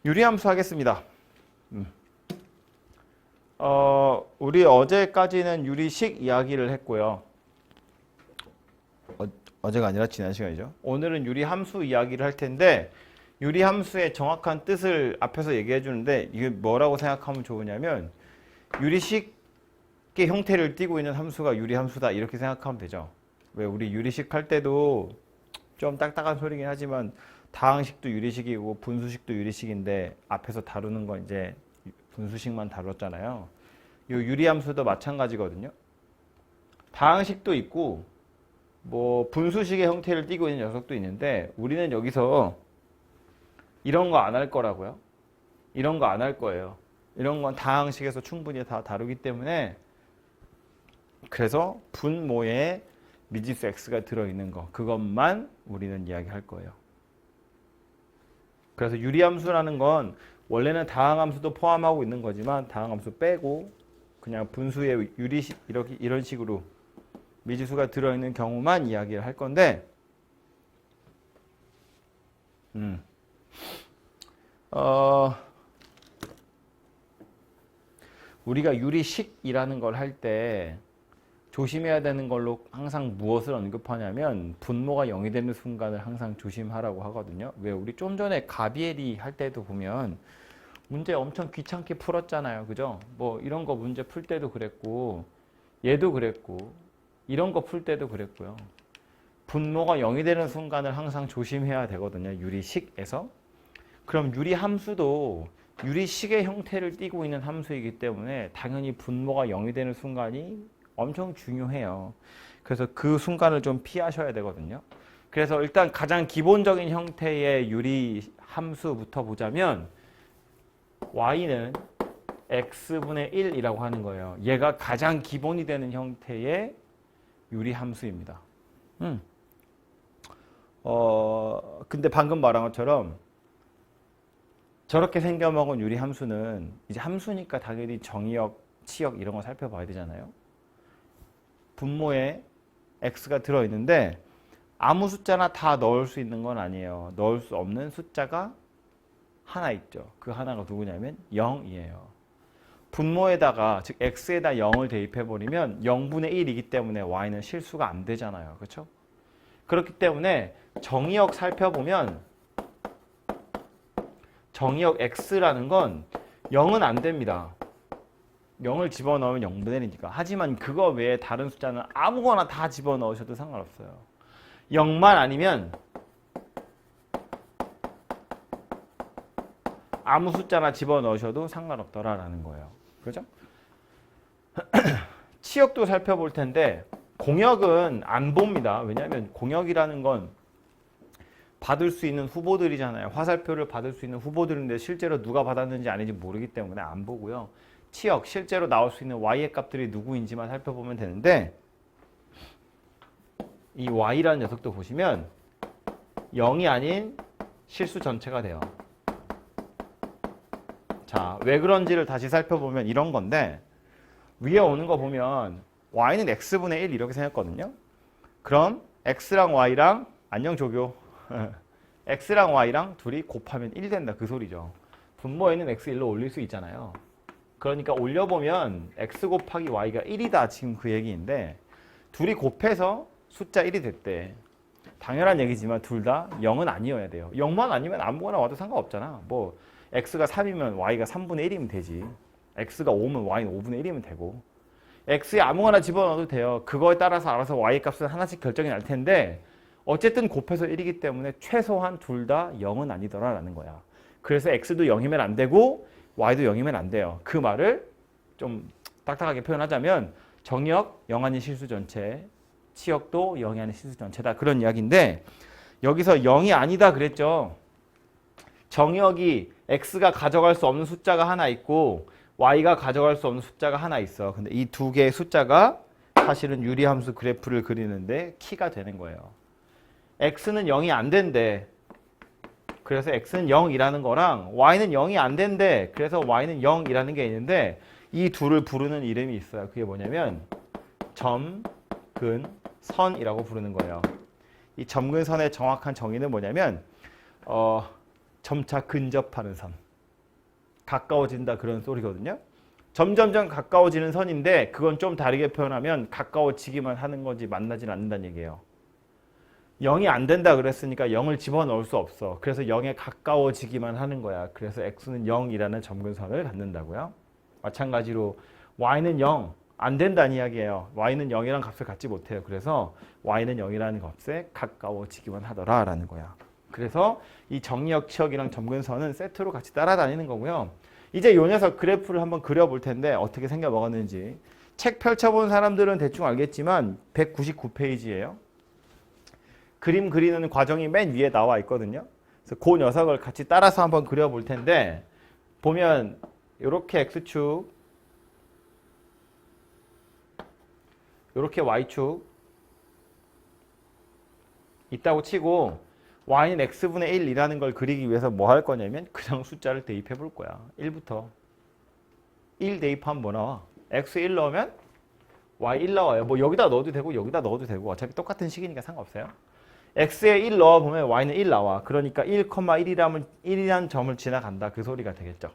유리함수 하겠습니다. 우리 어제까지는 유리식 이야기를 했고요. 어제가 아니라 지난 시간이죠. 오늘은 유리함수 이야기를 할 텐데 유리함수의 정확한 뜻을 앞에서 얘기해 주는데 이게 뭐라고 생각하면 좋으냐면 유리식의 형태를 띠고 있는 함수가 유리함수다 이렇게 생각하면 되죠. 왜 우리 유리식 할 때도 좀 딱딱한 소리긴 하지만 다항식도 유리식이고 분수식도 유리식인데 앞에서 다루는 건 이제 분수식만 다뤘잖아요. 이 유리함수도 마찬가지거든요. 다항식도 있고 뭐 분수식의 형태를 띠고 있는 녀석도 있는데 우리는 여기서 이런 거 안 할 거라고요. 이런 거 안 할 거예요. 이런 건 다항식에서 충분히 다 다루기 때문에 그래서 분모에 미지수 x가 들어있는 거 그것만 우리는 이야기할 거예요. 그래서 유리함수라는 건 원래는 다항함수도 포함하고 있는 거지만 다항함수 빼고 그냥 분수의 유리식 이런 식으로 미지수가 들어있는 경우만 이야기를 할 건데 우리가 유리식이라는 걸 할 때 조심해야 되는 걸로 항상 무엇을 언급하냐면 분모가 0이 되는 순간을 항상 조심하라고 하거든요. 왜 우리 좀 전에 가비에리 할 때도 보면 문제 엄청 귀찮게 풀었잖아요. 그죠? 뭐 이런 거 문제 풀 때도 그랬고 얘도 그랬고 이런 거 풀 때도 그랬고요. 분모가 0이 되는 순간을 항상 조심해야 되거든요. 유리식에서. 그럼 유리함수도 유리식의 형태를 띠고 있는 함수이기 때문에 당연히 분모가 0이 되는 순간이 엄청 중요해요. 그래서 그 순간을 좀 피하셔야 되거든요. 그래서 일단 가장 기본적인 형태의 유리함수부터 보자면 y는 x분의 1이라고 하는 거예요. 얘가 가장 기본이 되는 형태의 유리함수입니다. 근데 방금 말한 것처럼 저렇게 생겨먹은 유리함수는 이제 함수니까 당연히 정의역, 치역 이런 거 살펴봐야 되잖아요. 분모에 x가 들어있는데 아무 숫자나 다 넣을 수 있는 건 아니에요. 넣을 수 없는 숫자가 하나 있죠. 그 하나가 누구냐면 0이에요. 분모에다가 즉 x에다 0을 대입해버리면 0분의 1이기 때문에 y는 실수가 안 되잖아요. 그렇죠? 그렇기 때문에 정의역 살펴보면 정의역 x라는 건 0은 안 됩니다. 0을 집어넣으면 0분의 1이니까. 하지만 그거 외에 다른 숫자는 아무거나 다 집어넣으셔도 상관없어요. 0만 아니면 아무 숫자나 집어넣으셔도 상관없더라라는 거예요. 그죠? 치역도 살펴볼 텐데 공역은 안 봅니다. 왜냐하면 공역이라는 건 받을 수 있는 후보들이잖아요. 화살표를 받을 수 있는 후보들인데 실제로 누가 받았는지 아닌지 모르기 때문에 안 보고요. 치역, 실제로 나올 수 있는 y의 값들이 누구인지만 살펴보면 되는데 이 y라는 녀석도 보시면 0이 아닌 실수 전체가 돼요. 자, 왜 그런지를 다시 살펴보면 이런 건데 위에 오는 거 보면 y는 x분의 1 이렇게 생겼거든요. 그럼 x랑 y랑 안녕 조교 x랑 y랑 둘이 곱하면 1 된다 그 소리죠. 분모에는 x 1로 올릴 수 있잖아요. 그러니까 올려보면 x 곱하기 y가 1이다 지금 그 얘기인데 둘이 곱해서 숫자 1이 됐대. 당연한 얘기지만 둘 다 0은 아니어야 돼요. 0만 아니면 아무거나 와도 상관없잖아. 뭐 x가 3이면 y가 3분의 1이면 되지. x가 5면 y는 5분의 1이면 되고 x에 아무거나 집어넣어도 돼요. 그거에 따라서 알아서 y 값은 하나씩 결정이 날 텐데 어쨌든 곱해서 1이기 때문에 최소한 둘 다 0은 아니더라라는 거야. 그래서 x도 0이면 안 되고 y도 0이면 안 돼요. 그 말을 좀 딱딱하게 표현하자면 정역 0 아닌 실수 전체, 치역도 0이 아닌 실수 전체다. 그런 이야기인데 여기서 0이 아니다 그랬죠. 정역이 x가 가져갈 수 없는 숫자가 하나 있고 y가 가져갈 수 없는 숫자가 하나 있어. 근데 이 두 개의 숫자가 사실은 유리함수 그래프를 그리는데 키가 되는 거예요. x는 0이 안 된대. 그래서 x는 0이라는 거랑 y는 0이 안 된대. 그래서 y는 0이라는 게 있는데 이 둘을 부르는 이름이 있어요. 그게 뭐냐면 점, 근, 선이라고 부르는 거예요. 이 점근선의 정확한 정의는 뭐냐면 점차 근접하는 선. 가까워진다 그런 소리거든요. 점점점 가까워지는 선인데 그건 좀 다르게 표현하면 가까워지기만 하는 거지 만나진 않는다는 얘기예요. 0이 안 된다 그랬으니까 0을 집어넣을 수 없어. 그래서 0에 가까워지기만 하는 거야. 그래서 x는 0이라는 점근선을 갖는다고요. 마찬가지로 y는 0, 안 된다는 이야기예요. y는 0이라는 값을 갖지 못해요. 그래서 y는 0이라는 값에 가까워지기만 하더라라는 거야. 그래서 이 정리역치역이랑 점근선은 세트로 같이 따라다니는 거고요. 이제 요 녀석 그래프를 한번 그려볼 텐데 어떻게 생겨 먹었는지. 책 펼쳐본 사람들은 대충 알겠지만 199페이지예요. 그림 그리는 과정이 맨 위에 나와 있거든요. 그래서 그 녀석을 같이 따라서 한번 그려볼 텐데 보면 이렇게 X축, 이렇게 Y축 있다고 치고 Y는 X분의 1이라는 걸 그리기 위해서 뭐 할 거냐면 그냥 숫자를 대입해 볼 거야. 1부터. 1 대입하면 뭐 나와? X 1 넣으면 Y 1 나와요. 뭐 여기다 넣어도 되고 여기다 넣어도 되고 어차피 똑같은 식이니까 상관없어요. X에 1 넣어보면 Y는 1 나와. 그러니까 1,1이라는 점을 지나간다. 그 소리가 되겠죠.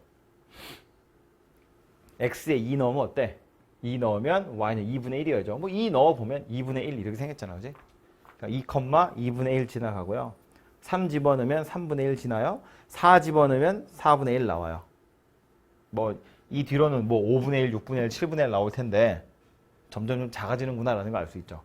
X에 2 넣으면 어때? 2 넣으면 Y는 2분의 1이어야죠. 뭐 2 넣어보면 2분의 1 이렇게 생겼잖아. 그지? 그러니까 2,2분의 1 지나가고요. 3 집어넣으면 3분의 1 지나요. 4 집어넣으면 4분의 1 나와요. 뭐 이 뒤로는 뭐 5분의 1, 6분의 1, 7분의 1 나올 텐데 점점 좀 작아지는구나라는 걸 알 수 있죠.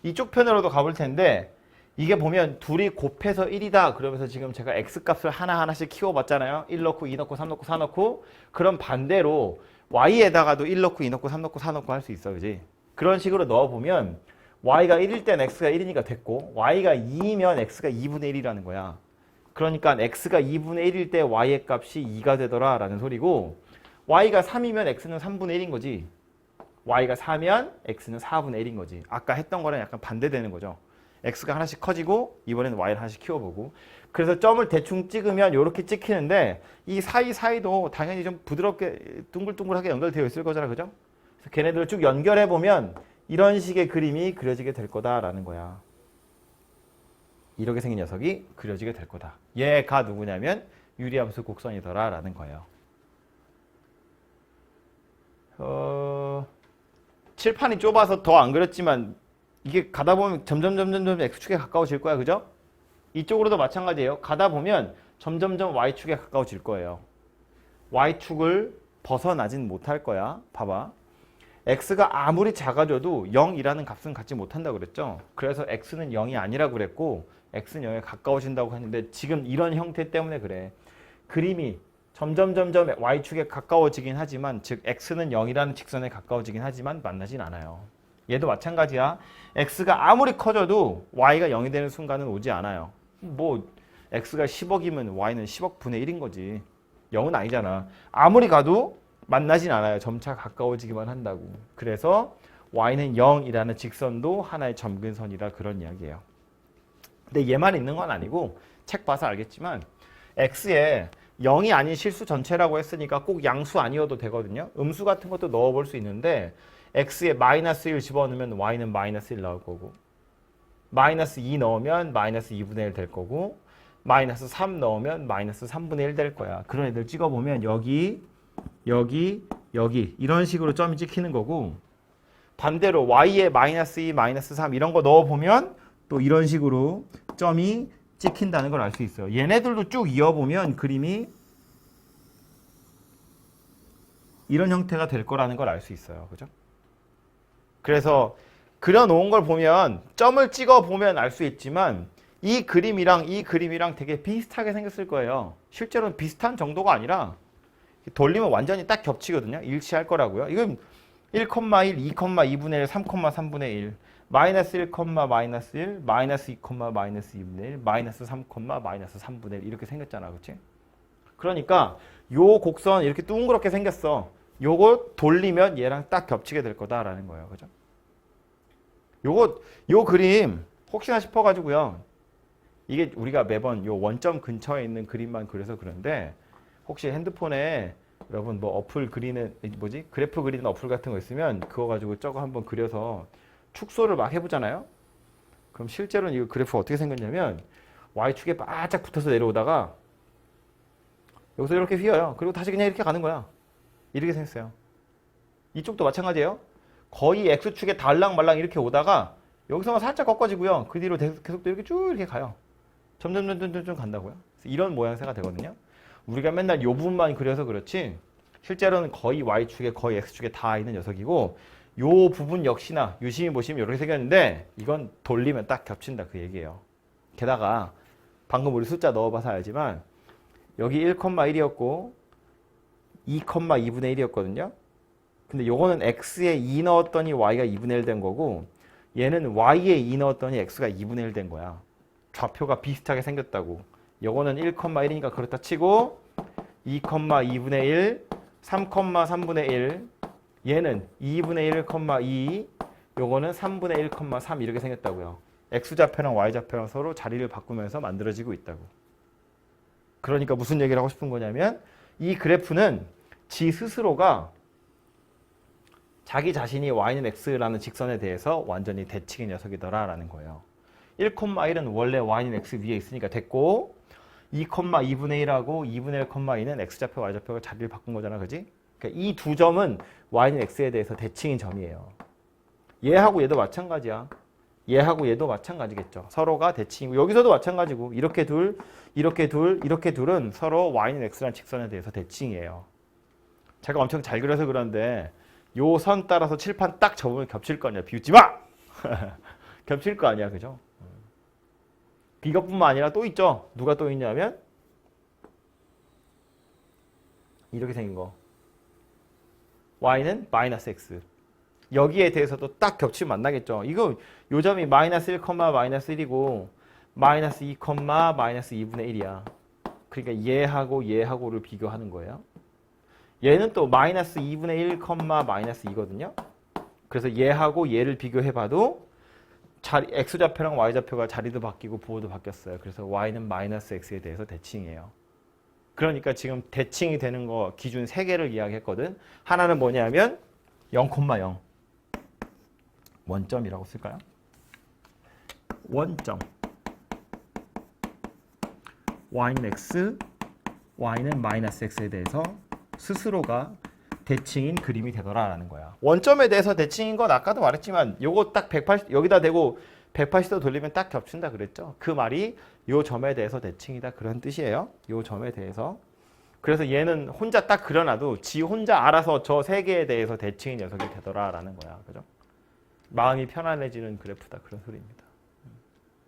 이쪽 편으로도 가볼 텐데 이게 보면 둘이 곱해서 1이다. 그러면서 지금 제가 x값을 하나하나씩 키워봤잖아요. 1 넣고 2 넣고 3 넣고 4 넣고. 그럼 반대로 y에다가도 1 넣고 2 넣고 3 넣고 4 넣고 할 수 있어. 그지? 그런 식으로 넣어보면 y가 1일 땐 x가 1이니까 됐고 y가 2이면 x가 2분의 1이라는 거야. 그러니까 x가 2분의 1일 때 y의 값이 2가 되더라 라는 소리고 y가 3이면 x는 3분의 1인 거지. y가 4면 x는 4분의 1인 거지. 아까 했던 거랑 약간 반대되는 거죠. x가 하나씩 커지고 이번에는 y를 하나씩 키워보고. 그래서 점을 대충 찍으면 이렇게 찍히는데 이 사이사이도 당연히 좀 부드럽게 둥글둥글하게 연결되어 있을 거잖아. 그죠? 그래서 걔네들을 쭉 연결해보면 이런 식의 그림이 그려지게 될 거다라는 거야. 이렇게 생긴 녀석이 그려지게 될 거다. 얘가 누구냐면 유리함수 곡선이더라 라는 거예요. 칠판이 좁아서 더 안 그렸지만 이게 가다 보면 점점 X축에 가까워질 거야. 그죠? 이쪽으로도 마찬가지예요. 가다 보면 점점점 Y축에 가까워질 거예요. Y축을 벗어나진 못할 거야. 봐봐. X가 아무리 작아져도 0이라는 값은 갖지 못한다고 그랬죠. 그래서 X는 0이 아니라고 그랬고 X는 0에 가까워진다고 했는데 지금 이런 형태 때문에 그래. 그림이 점점 Y축에 가까워지긴 하지만 즉 X는 0이라는 직선에 가까워지긴 하지만 만나진 않아요. 얘도 마찬가지야. X가 아무리 커져도 Y가 0이 되는 순간은 오지 않아요. 뭐 X가 10억이면 Y는 10억 분의 1인 거지. 0은 아니잖아. 아무리 가도 만나진 않아요. 점차 가까워지기만 한다고. 그래서 Y는 0이라는 직선도 하나의 점근선이라 그런 이야기예요. 근데 얘만 있는 건 아니고 책 봐서 알겠지만 X에 0이 아닌 실수 전체라고 했으니까 꼭 양수 아니어도 되거든요. 음수 같은 것도 넣어볼 수 있는데 X에 마이너스 1 집어넣으면 Y는 마이너스 1 나올 거고 마이너스 2 넣으면 마이너스 2분의 1 될 거고 마이너스 3 넣으면 마이너스 3분의 1 될 거야. 그런 애들 찍어보면 여기 이런 식으로 점이 찍히는 거고 반대로 Y에 마이너스 2, 마이너스 3 이런 거 넣어보면 또 이런 식으로 점이 찍힌다는 걸 알 수 있어요. 얘네들도 쭉 이어보면 그림이 이런 형태가 될 거라는 걸 알 수 있어요. 그죠? 그래서 그려놓은 걸 보면 점을 찍어보면 알 수 있지만 이 그림이랑 되게 비슷하게 생겼을 거예요. 실제로는 비슷한 정도가 아니라 돌리면 완전히 딱 겹치거든요. 일치할 거라고요. 이건 1,1, 2,2분의 1, 3,3분의 1 마이너스 1, 마이너스 1, 마이너스 2, 마이너스 2분의 1, 마이너스 3, 마이너스 3분의 1 이렇게 생겼잖아. 그렇지? 그러니까 요 곡선 이렇게 둥그렇게 생겼어. 요거 돌리면 얘랑 딱 겹치게 될 거다라는 거예요. 그죠? 요 그림 혹시나 싶어가지고요. 이게 우리가 매번 요 원점 근처에 있는 그림만 그려서 그런데 혹시 핸드폰에 여러분 뭐 어플 그리는 그래프 그리는 어플 같은 거 있으면 그거 가지고 저거 한번 그려서 축소를 막 해보잖아요. 그럼 실제로는 이 그래프가 어떻게 생겼냐면 Y축에 바짝 붙어서 내려오다가 여기서 이렇게 휘어요. 그리고 다시 그냥 이렇게 가는 거야. 이렇게 생겼어요. 이쪽도 마찬가지예요. 거의 X축에 달랑말랑 이렇게 오다가 여기서만 살짝 꺾어지고요. 그 뒤로 계속 또 이렇게 쭉 이렇게 가요. 점점 간다고요. 이런 모양새가 되거든요. 우리가 맨날 이 부분만 그려서 그렇지 실제로는 거의 Y축에 거의 X축에 다 있는 녀석이고 이 부분 역시나 유심히 보시면 이렇게 생겼는데 이건 돌리면 딱 겹친다 그 얘기예요. 게다가 방금 우리 숫자 넣어봐서 알지만 여기 1,1이었고 2,2분의 1이었거든요. 근데 요거는 x에 2 넣었더니 y가 2분의 1 된 거고 얘는 y에 2 넣었더니 x가 2분의 1 된 거야. 좌표가 비슷하게 생겼다고. 요거는 1,1이니까 그렇다 치고 2,2분의 1, 3,3분의 1 얘는 2분의 1,2 요거는 3분의 1,3 이렇게 생겼다고요. x좌표랑 y좌표랑 서로 자리를 바꾸면서 만들어지고 있다고. 그러니까 무슨 얘기를 하고 싶은 거냐면 이 그래프는 지 스스로가 자기 자신이 y는 x라는 직선에 대해서 완전히 대칭의 녀석이더라라는 거예요. 1,1은 원래 y는 x 위에 있으니까 됐고 2,2분의 1하고 2분의 1,2는 x좌표, y좌표가 자리를 바꾼 거잖아. 그지? 그러니까 이 두 점은 y는 x에 대해서 대칭인 점이에요. 얘하고 얘도 마찬가지야. 얘하고 얘도 마찬가지겠죠. 서로가 대칭이고 여기서도 마찬가지고 이렇게 둘, 이렇게 둘, 이렇게 둘은 서로 y는 x라는 직선에 대해서 대칭이에요. 제가 엄청 잘 그려서 그런데 요 선 따라서 칠판 딱 접으면 겹칠 거 아니야. 비웃지 마! 겹칠 거 아니야. 그죠? 이것뿐만 아니라 또 있죠. 누가 또 있냐면 이렇게 생긴 거. y는 마이너스 x. 여기에 대해서도 딱 겹치면 만나겠죠. 이거 요 점이 마이너스 1, 마이너스 1이고 마이너스 2, 마이너스 2분의 1이야. 그러니까 얘하고를 비교하는 거예요. 얘는 또 마이너스 2분의 1, 마이너스 2거든요. 그래서 얘하고 얘를 비교해봐도 x좌표랑 y좌표가 자리도 바뀌고 부호도 바뀌었어요. 그래서 y는 마이너스 x에 대해서 대칭이에요. 그러니까 지금 대칭이 되는 거 기준 3개를 이야기했거든. 하나는 뭐냐면 0,0 원점이라고 쓸까요? 원점 y는 x, y는 마이너스 x에 대해서 스스로가 대칭인 그림이 되더라라는 거야. 원점에 대해서 대칭인 건 아까도 말했지만 요거 딱 180 여기다 대고 180도 돌리면 딱 겹친다 그랬죠. 그 말이 요 점에 대해서 대칭이다 그런 뜻이에요. 요 점에 대해서. 그래서 얘는 혼자 딱 그려놔도 지 혼자 알아서 저 3개에 대해서 대칭인 녀석이 되더라라는 거야. 그죠? 마음이 편안해지는 그래프다 그런 소리입니다.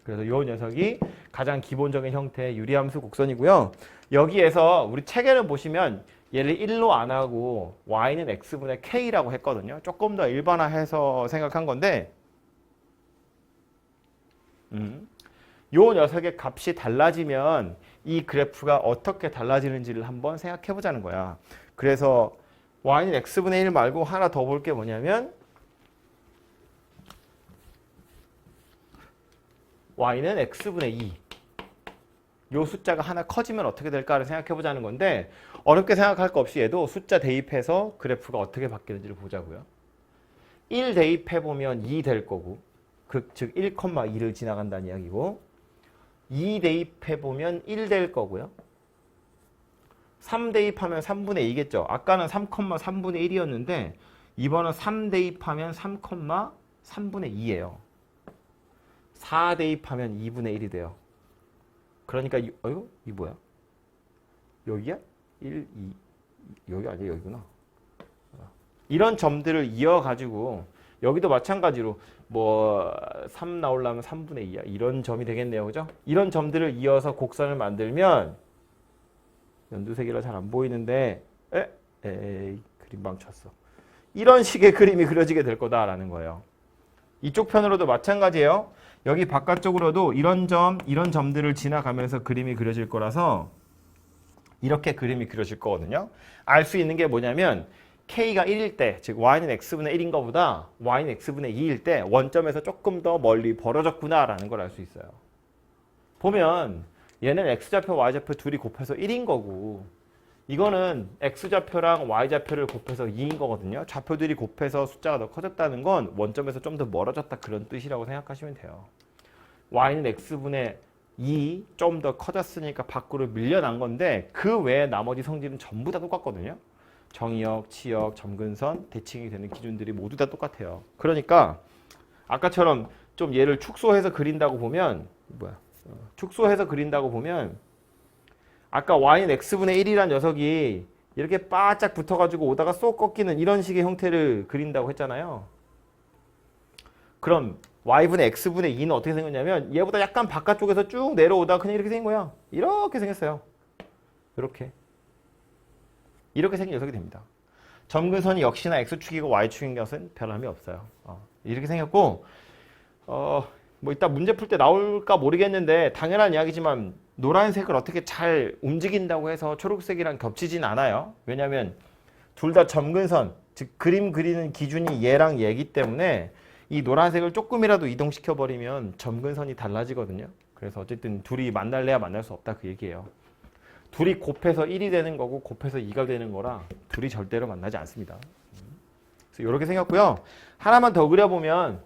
그래서 요 녀석이 가장 기본적인 형태의 유리함수 곡선이고요. 여기에서 우리 책에는 보시면 얘를 1로 안 하고 y는 x분의 k라고 했거든요. 조금 더 일반화해서 생각한 건데 요 녀석의 값이 달라지면 이 그래프가 어떻게 달라지는지를 한번 생각해 보자는 거야. 그래서 y는 x분의 1 말고 하나 더 볼 게 뭐냐면 y는 x분의 2. 요 숫자가 하나 커지면 어떻게 될까를 생각해 보자는 건데 어렵게 생각할 거 없이 얘도 숫자 대입해서 그래프가 어떻게 바뀌는지를 보자고요. 1 대입해 보면 2 될 거고 즉 1,2를 지나간다는 이야기고 2 대입해 보면 1 될 거고요. 3 대입하면 3분의 2겠죠. 아까는 3,3분의 1이었는데 이번은 3 대입하면 3,3분의 2예요. 4 대입하면 2분의 1이 돼요. 그러니까 이 뭐야? 여기야? 1, 2 여기 아니야? 여기구나. 이런 점들을 이어가지고 여기도 마찬가지로 뭐 3 나오려면 3분의 2야. 이런 점이 되겠네요. 그죠? 이런 점들을 이어서 곡선을 만들면 연두색이라 잘 안 보이는데 에이 그림 망쳤어. 이런 식의 그림이 그려지게 될 거다라는 거예요. 이쪽 편으로도 마찬가지예요. 여기 바깥쪽으로도 이런 점들을 지나가면서 그림이 그려질 거라서 이렇게 그림이 그려질 거거든요. 알 수 있는 게 뭐냐면 k가 1일 때, 즉 y는 x분의 1인 것보다 y는 x분의 2일 때 원점에서 조금 더 멀리 벌어졌구나라는 걸 알 수 있어요. 보면 얘는 x좌표, y좌표 둘이 곱해서 1인 거고 이거는 x좌표랑 y좌표를 곱해서 2인 거거든요. 좌표들이 곱해서 숫자가 더 커졌다는 건 원점에서 좀 더 멀어졌다 그런 뜻이라고 생각하시면 돼요. y는 x분의 좀 더 커졌으니까 밖으로 밀려난 건데 그 외에 나머지 성질은 전부 다 똑같거든요. 정의역, 치역, 점근선, 대칭이 되는 기준들이 모두 다 똑같아요. 그러니까 아까처럼 좀 얘를 축소해서 그린다고 보면 축소해서 그린다고 보면 아까 y는 x분의 1이란 녀석이 이렇게 바짝 붙어가지고 오다가 쏙 꺾이는 이런 식의 형태를 그린다고 했잖아요. 그럼 y분의 x분의 2는 어떻게 생겼냐면 얘보다 약간 바깥쪽에서 쭉 내려오다가 그냥 이렇게 생긴 거야. 이렇게 생겼어요. 이렇게 생긴 녀석이 됩니다. 점근선이 역시나 x축이고 y축인 것은 변함이 없어요. 이렇게 생겼고 뭐 이따 문제 풀 때 나올까 모르겠는데 당연한 이야기지만 노란색을 어떻게 잘 움직인다고 해서 초록색이랑 겹치진 않아요. 왜냐하면 둘 다 점근선, 즉 그림 그리는 기준이 얘랑 얘기 때문에 이 노란색을 조금이라도 이동시켜 버리면 점근선이 달라지거든요. 그래서 어쨌든 둘이 만날래야 만날 수 없다 그 얘기예요. 둘이 곱해서 1이 되는 거고 곱해서 2가 되는 거라 둘이 절대로 만나지 않습니다. 그래서 이렇게 생겼고요. 하나만 더 그려보면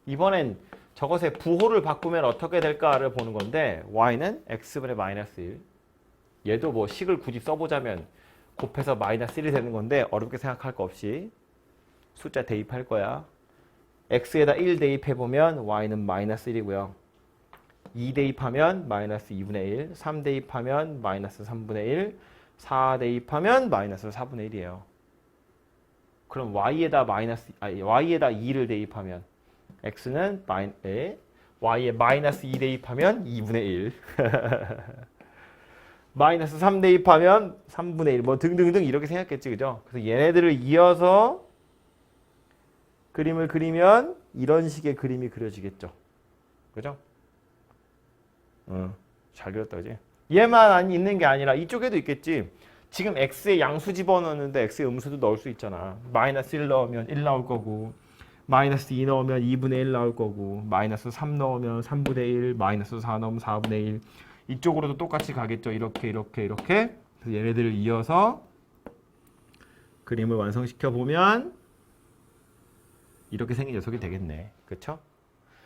이번엔 저것의 부호를 바꾸면 어떻게 될까를 보는 건데 y는 x분의 마이너스 1 얘도 뭐 식을 굳이 써보자면 곱해서 마이너스 1이 되는 건데 어렵게 생각할 거 없이 숫자 대입할 거야. x에다 1 대입해보면 y는 마이너스 1이고요. 2 대입하면 마이너스 2분의 1, 3 대입하면 마이너스 3분의 1, 4 대입하면 마이너스 4분의 1이에요. 그럼 y에다 2를 대입하면 x는 y에 마이너스 2 대입하면 2분의 1 마이너스 3 대입하면 3분의 1 뭐 등등등 이렇게 생각했지 그죠? 그래서 얘네들을 이어서 그림을 그리면 이런 식의 그림이 그려지겠죠. 그죠? 잘 그렸다 그지? 얘만 있는 게 아니라 이쪽에도 있겠지. 지금 x에 양수 집어넣는데 x에 음수도 넣을 수 있잖아. 마이너스 1 넣으면 1 나올 거고 마이너스 2 넣으면 2분의 1 나올 거고 마이너스 3 넣으면 3분의 1 마이너스 4 넣으면 4분의 1 이쪽으로도 똑같이 가겠죠. 이렇게 그래서 얘네들을 이어서 그림을 완성시켜 보면 이렇게 생긴 녀석이 되겠네. 그렇죠?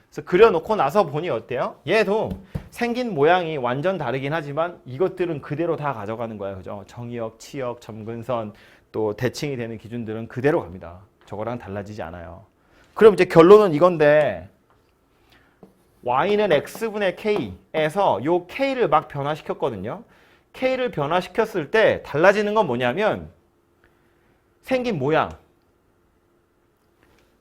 그래서 그려놓고 나서 보니 어때요? 얘도 생긴 모양이 완전 다르긴 하지만 이것들은 그대로 다 가져가는 거야. 그죠? 정의역, 치역, 점근선 또 대칭이 되는 기준들은 그대로 갑니다. 저거랑 달라지지 않아요. 그럼 이제 결론은 이건데 y는 x분의 k에서 요 k를 막 변화시켰거든요. k를 변화시켰을 때 달라지는 건 뭐냐면 생긴 모양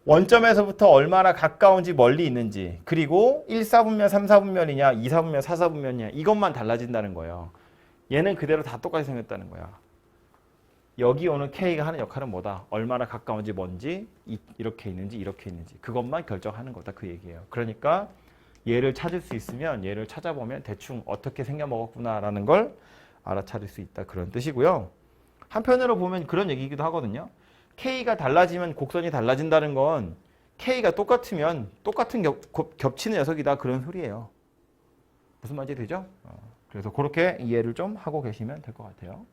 원점에서부터 얼마나 가까운지 멀리 있는지 그리고 1, 4분면, 3, 4분면이냐 2, 4분면, 4, 4분면이냐 이것만 달라진다는 거예요. 얘는 그대로 다 똑같이 생겼다는 거야. 여기 오는 K가 하는 역할은 뭐다? 얼마나 가까운지 뭔지 이렇게 있는지 그것만 결정하는 거다 그 얘기예요. 그러니까 얘를 찾을 수 있으면 얘를 찾아보면 대충 어떻게 생겨먹었구나 라는 걸 알아차릴 수 있다 그런 뜻이고요. 한편으로 보면 그런 얘기이기도 하거든요. K가 달라지면 곡선이 달라진다는 건 K가 똑같으면 똑같은 겹치는 녀석이다 그런 소리예요. 무슨 말인지 되죠? 그래서 그렇게 이해를 좀 하고 계시면 될 것 같아요.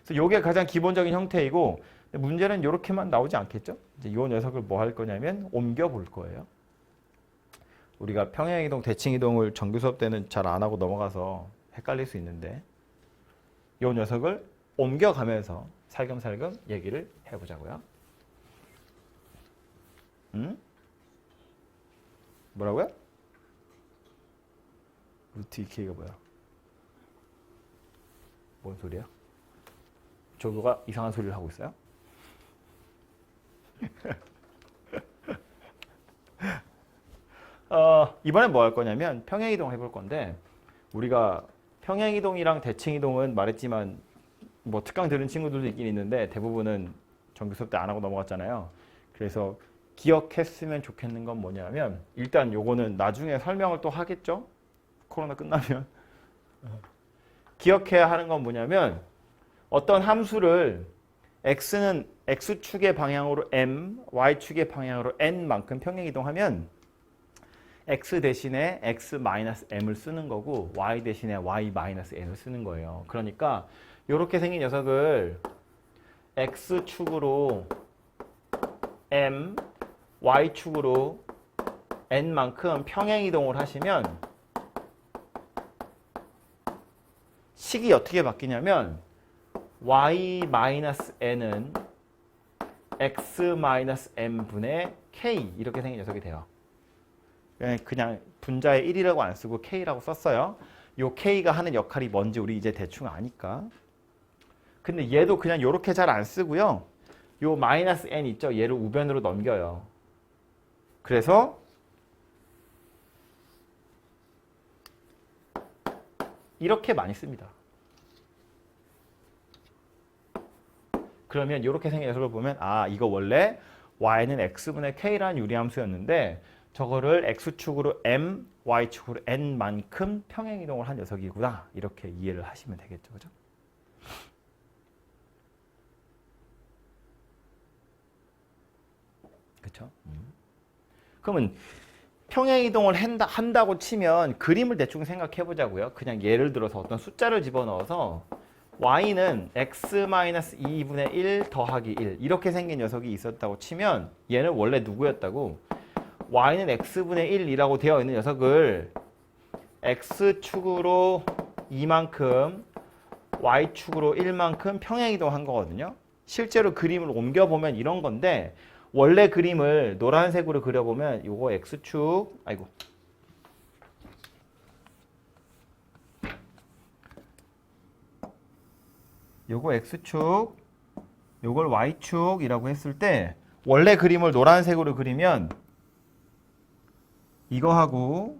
그래서 이게 가장 기본적인 형태이고 문제는 이렇게만 나오지 않겠죠? 이제 이 녀석을 뭐 할 거냐면 옮겨 볼 거예요. 우리가 평행이동, 대칭이동을 정규 수업 때는 잘 안 하고 넘어가서 헷갈릴 수 있는데 이 녀석을 옮겨가면서 살금살금 얘기를 해보자고요. 뭐라고요? 루트 2K가 뭐야? 뭔 소리야? 조교가 이상한 소리를 하고 있어요? 이번엔 뭐 할 거냐면 평행이동 해볼 건데 우리가 평행이동이랑 대칭이동은 말했지만 뭐 특강 들은 친구들도 있긴 있는데 대부분은 정규 수업 때 안 하고 넘어갔잖아요. 그래서 기억했으면 좋겠는 건 뭐냐면 일단 요거는 나중에 설명을 또 하겠죠? 코로나 끝나면. 기억해야 하는 건 뭐냐면 어떤 함수를 x는 x축의 방향으로 m, y축의 방향으로 n만큼 평행이동하면 x 대신에 x-m을 쓰는 거고 y 대신에 y-n을 쓰는 거예요. 그러니까 이렇게 생긴 녀석을 x축으로 m, y축으로 n만큼 평행이동을 하시면 식이 어떻게 바뀌냐면 y-n은 x-m분의 k 이렇게 생긴 녀석이 돼요. 그냥 분자에 1이라고 안 쓰고 k라고 썼어요. 요 k가 하는 역할이 뭔지 우리 이제 대충 아니까. 근데 얘도 그냥 요렇게 잘 안 쓰고요. 요 마이너스 n 있죠? 얘를 우변으로 넘겨요. 그래서 이렇게 많이 씁니다. 그러면 이렇게 생긴 녀석을 보면 아 이거 원래 y는 x분의 k라는 유리함수였는데 저거를 x축으로 m, y축으로 n만큼 평행이동을 한 녀석이구나. 이렇게 이해를 하시면 되겠죠. 그죠? 그렇죠? 그러면 평행이동을 한다고 치면 그림을 대충 생각해 보자고요. 그냥 예를 들어서 어떤 숫자를 집어넣어서 y는 x-2분의 1 더하기 1 이렇게 생긴 녀석이 있었다고 치면 얘는 원래 누구였다고? y는 x분의 1이라고 되어 있는 녀석을 x축으로 2만큼 y축으로 1만큼 평행이동한 거거든요. 실제로 그림을 옮겨보면 이런 건데 원래 그림을 노란색으로 그려보면 요거 x축 아이고 요거 x축 요걸 y축이라고 했을 때 원래 그림을 노란색으로 그리면 이거하고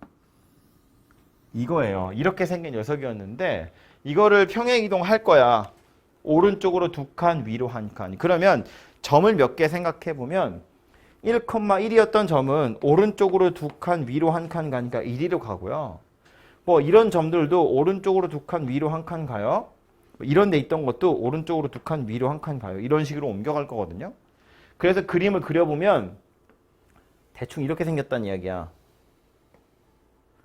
이거예요. 이렇게 생긴 녀석이었는데 이거를 평행이동 할 거야. 오른쪽으로 두 칸, 위로 한 칸. 그러면 점을 몇 개 생각해 보면 1,1이었던 점은 오른쪽으로 두 칸, 위로 한 칸 가니까 1위로 가고요. 뭐 이런 점들도 오른쪽으로 두 칸, 위로 한 칸 가요. 이런 데 있던 것도 오른쪽으로 두 칸, 위로 한 칸 가요. 이런 식으로 옮겨갈 거거든요. 그래서 그림을 그려보면 대충 이렇게 생겼다는 이야기야.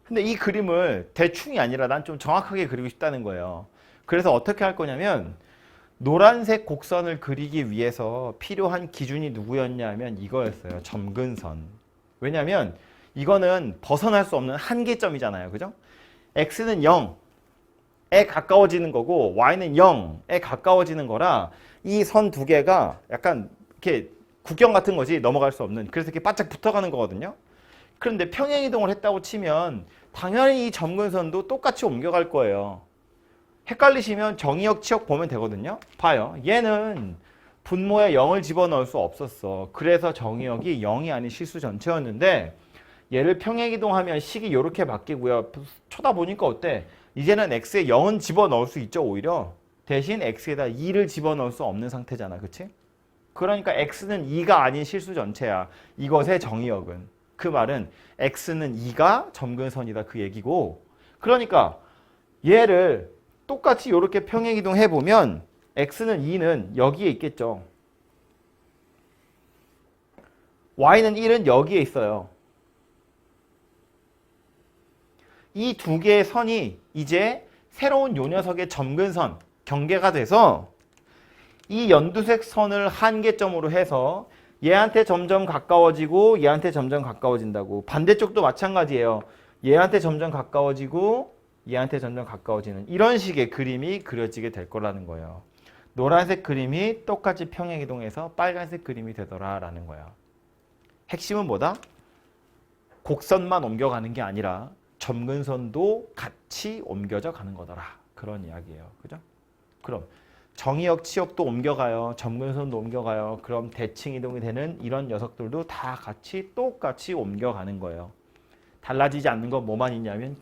근데 이 그림을 대충이 아니라 난 좀 정확하게 그리고 싶다는 거예요. 그래서 어떻게 할 거냐면 노란색 곡선을 그리기 위해서 필요한 기준이 누구였냐면 이거였어요. 점근선. 왜냐하면 이거는 벗어날 수 없는 한계점이잖아요. 그죠? x는 0에 가까워지는 거고 y는 0에 가까워지는 거라 이 선 두 개가 약간 이렇게 국경 같은 거지 넘어갈 수 없는. 그래서 이렇게 바짝 붙어가는 거거든요. 그런데 평행이동을 했다고 치면 당연히 이 점근선도 똑같이 옮겨갈 거예요. 헷갈리시면 정의역, 치역 보면 되거든요. 봐요. 얘는 분모에 0을 집어넣을 수 없었어. 그래서 정의역이 0이 아닌 실수 전체였는데 얘를 평행이동하면 식이 이렇게 바뀌고요. 쳐다보니까 어때? 이제는 x에 0은 집어넣을 수 있죠. 오히려. 대신 x에다 2를 집어넣을 수 없는 상태잖아. 그치? 그러니까 x는 2가 아닌 실수 전체야. 이것의 정의역은. 그 말은 x는 2가 점근선이다. 그 얘기고. 그러니까 얘를 똑같이 이렇게 평행이동 해보면 x는 2는 여기에 있겠죠. y는 1은 여기에 있어요. 이 두 개의 선이 이제 새로운 요 녀석의 점근선, 경계가 돼서 이 연두색 선을 한계점으로 해서 얘한테 점점 가까워지고 얘한테 점점 가까워진다고. 반대쪽도 마찬가지예요. 얘한테 점점 가까워지고 얘한테 점점 가까워지는 이런 식의 그림이 그려지게 될 거라는 거예요. 노란색 그림이 똑같이 평행이동해서 빨간색 그림이 되더라라는 거예요. 핵심은 뭐다? 곡선만 옮겨가는 게 아니라 점근선도 같이 옮겨져 가는 거더라. 그런 이야기예요. 그죠? 그럼 정의역, 치역도 옮겨가요. 점근선도 옮겨가요. 그럼 대칭 이동이 되는 이런 녀석들도 다 같이 똑같이 옮겨가는 거예요. 달라지지 않는 건 뭐만 있냐면